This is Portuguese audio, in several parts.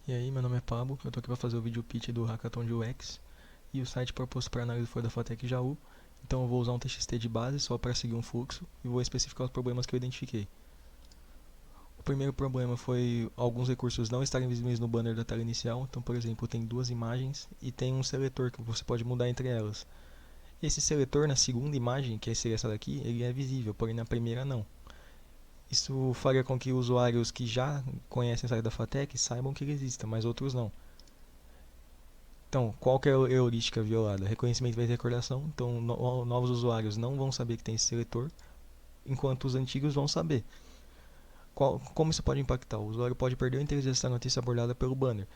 E aí, meu nome é Pablo, eu tô aqui para fazer o vídeo pitch do Hackathon de UX e o site proposto para análise foi da Fatec Jaú, então eu vou usar um TXT de base só para seguir um fluxo e vou especificar os problemas que eu identifiquei. O primeiro problema foi alguns recursos não estarem visíveis no banner da tela inicial, então por exemplo tem duas imagens e tem um seletor que você pode mudar entre elas. Esse seletor na segunda imagem, que seria essa daqui, ele é visível, porém na primeira não. Isso faria com que usuários que já conhecem o site da Fatec saibam que ele existe, mas outros não. Então, qual que é a heurística violada? Reconhecimento vez recordação. Então, novos usuários não vão saber que tem esse seletor, enquanto os antigos vão saber. Como isso pode impactar? O usuário pode perder o interesse dessa notícia abordada pelo banner.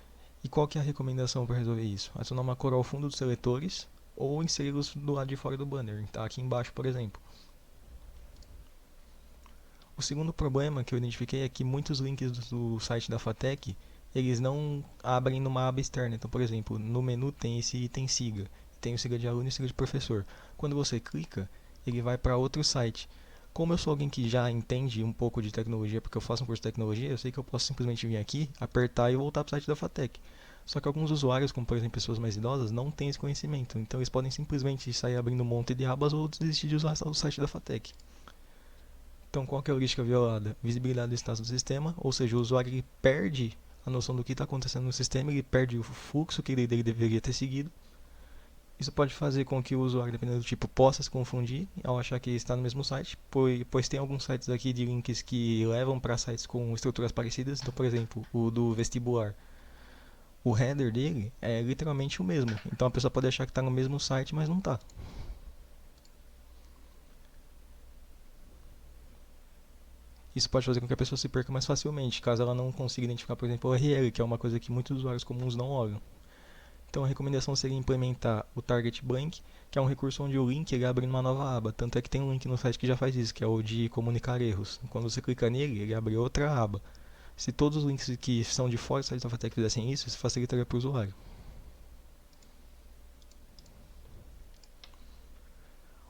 E qual que é a recomendação para resolver isso? Adicionar uma cor ao fundo dos seletores ou inseri-los do lado de fora do banner, tá? Aqui embaixo, por exemplo. O segundo problema que eu identifiquei é que muitos links do site da Fatec eles não abrem numa aba externa. Então, por exemplo, no menu tem esse item siga, tem o siga de aluno e o siga de professor. Quando você clica, ele vai para outro site. Como eu sou alguém que já entende um pouco de tecnologia, porque eu faço um curso de tecnologia, eu sei que eu posso simplesmente vir aqui, apertar e voltar para o site da Fatec. Só que alguns usuários, como por exemplo pessoas mais idosas, não têm esse conhecimento. Então eles podem simplesmente sair abrindo um monte de abas ou desistir de usar o site da Fatec. Então, qual que é a heurística violada? Visibilidade do status do sistema, ou seja, o usuário ele perde a noção do que está acontecendo no sistema, ele perde o fluxo que ele deveria ter seguido. Isso pode fazer com que o usuário, dependendo do tipo, possa se confundir ao achar que está no mesmo site, pois tem alguns sites aqui de links que levam para sites com estruturas parecidas. Então, por exemplo, o do vestibular. O header dele é literalmente o mesmo. Então a pessoa pode achar que está no mesmo site, mas não está. Isso pode fazer com que a pessoa se perca mais facilmente, caso ela não consiga identificar, por exemplo, o URL, que é uma coisa que muitos usuários comuns não olham. Então a recomendação seria implementar o Target Blank, que é um recurso onde o link ele abre numa nova aba. Tanto é que tem um link no site que já faz isso, que é o de comunicar erros. Quando você clica nele, ele abre outra aba. Se todos os links que são de fora do site da Fatec fizessem isso facilitaria para o usuário.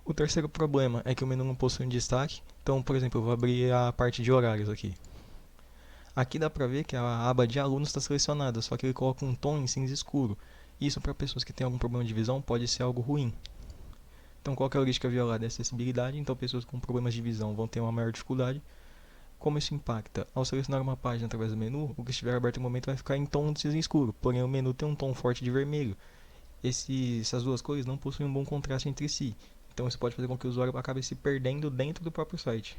O terceiro problema é que o menu não possui um destaque. Então, por exemplo, eu vou abrir a parte de horários aqui. Aqui dá pra ver que a aba de alunos está selecionada, só que ele coloca um tom em cinza escuro. Isso para pessoas que têm algum problema de visão pode ser algo ruim. Então, qual que é a heurística violada? É a acessibilidade. Então, pessoas com problemas de visão vão ter uma maior dificuldade. Como isso impacta? Ao selecionar uma página através do menu, o que estiver aberto no momento vai ficar em tom de cinza escuro, porém o menu tem um tom forte de vermelho. Essas duas cores não possuem um bom contraste entre si, então isso pode fazer com que o usuário acabe se perdendo dentro do próprio site.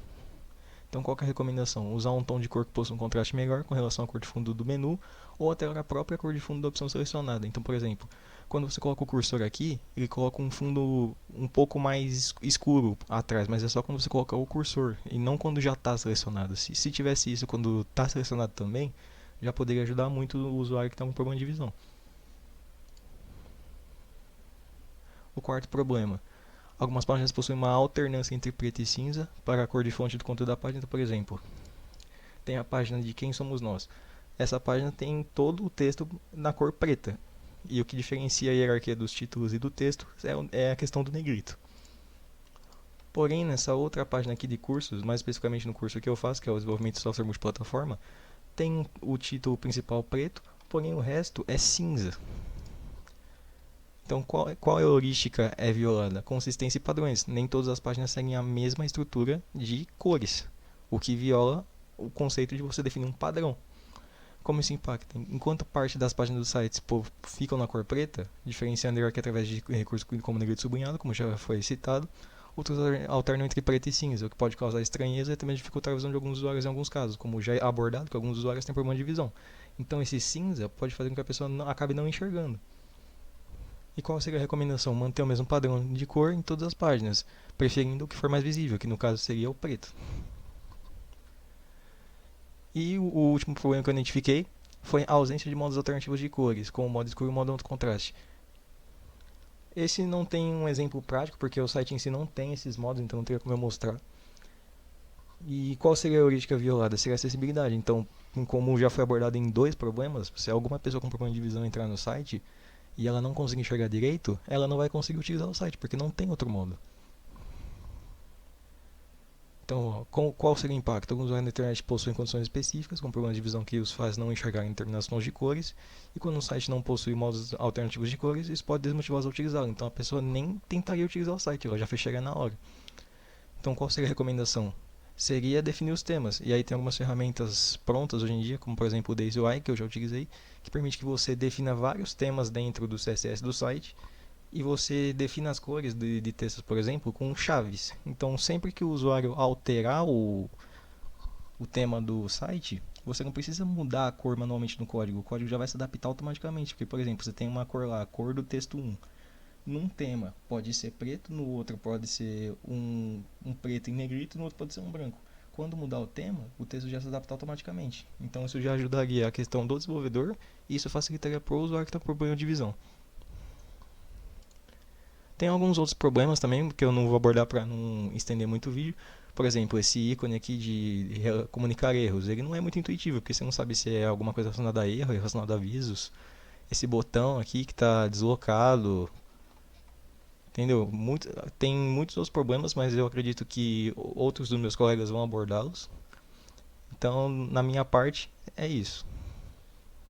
Então, qual que é a recomendação? Usar um tom de cor que possua um contraste melhor com relação à cor de fundo do menu ou até a própria cor de fundo da opção selecionada. Então, por exemplo, quando você coloca o cursor aqui, ele coloca um fundo um pouco mais escuro atrás, mas é só quando você coloca o cursor e não quando já está selecionado. Se tivesse isso quando está selecionado também, já poderia ajudar muito o usuário que está com problema de visão. O quarto problema. Algumas páginas possuem uma alternância entre preto e cinza para a cor de fonte do conteúdo da página. Então, por exemplo, tem a página de Quem Somos Nós. Essa página tem todo o texto na cor preta. E o que diferencia a hierarquia dos títulos e do texto é a questão do negrito. Porém, nessa outra página aqui de cursos, mais especificamente no curso que eu faço, que é o desenvolvimento de software multiplataforma, tem o título principal preto, porém o resto é cinza. Então, qual heurística é violada? Consistência e padrões. Nem todas as páginas seguem a mesma estrutura de cores, o que viola o conceito de você definir um padrão. Como isso impacta? Enquanto parte das páginas do site ficam na cor preta, diferenciando a hierarquia através de recursos como negrito sublinhado, como já foi citado, outros alternam entre preto e cinza, o que pode causar estranheza e também dificultar a visão de alguns usuários em alguns casos, como já é abordado, que alguns usuários têm problema de visão. Então esse cinza pode fazer com que a pessoa acabe não enxergando. E qual seria a recomendação? Manter o mesmo padrão de cor em todas as páginas, preferindo o que for mais visível, que no caso seria o preto. E o último problema que eu identifiquei foi a ausência de modos alternativos de cores, como o modo escuro e o modo alto contraste. Esse não tem um exemplo prático, porque o site em si não tem esses modos, então não teria como eu mostrar. E qual seria a heurística violada? Seria a acessibilidade. Então, como já foi abordado em dois problemas, se alguma pessoa com problema de visão entrar no site e ela não conseguir enxergar direito, ela não vai conseguir utilizar o site, porque não tem outro modo. Então, qual seria o impacto? Alguns usuários da internet possuem condições específicas, como problemas de visão que os faz não enxergarem determinados tons de cores, e quando um site não possui modos alternativos de cores, isso pode desmotivá-los a utilizá-lo. Então a pessoa nem tentaria utilizar o site, ela já fecharia na hora. Então qual seria a recomendação? Seria definir os temas. E aí tem algumas ferramentas prontas hoje em dia, como por exemplo o DaisyUI, que eu já utilizei, que permite que você defina vários temas dentro do CSS do site e você defina as cores de textos, por exemplo, com chaves. Então, sempre que o usuário alterar o tema do site, você não precisa mudar a cor manualmente no código. O código já vai se adaptar automaticamente. Porque, por exemplo, você tem uma cor lá, a cor do texto 1. Num tema pode ser preto, no outro pode ser um preto em negrito, no outro pode ser um branco. Quando mudar o tema, o texto já se adapta automaticamente. Então isso já ajudaria a questão do desenvolvedor e isso facilitaria para o usuário que está com problema de visão. Tem alguns outros problemas também que eu não vou abordar para não estender muito o vídeo. Por exemplo, esse ícone aqui de comunicar erros, ele não é muito intuitivo, porque você não sabe se é alguma coisa relacionada a erro, relacionada a avisos. Esse botão aqui que está deslocado, entendeu? Tem muitos outros problemas, mas eu acredito que outros dos meus colegas vão abordá-los. Então, na minha parte, é isso.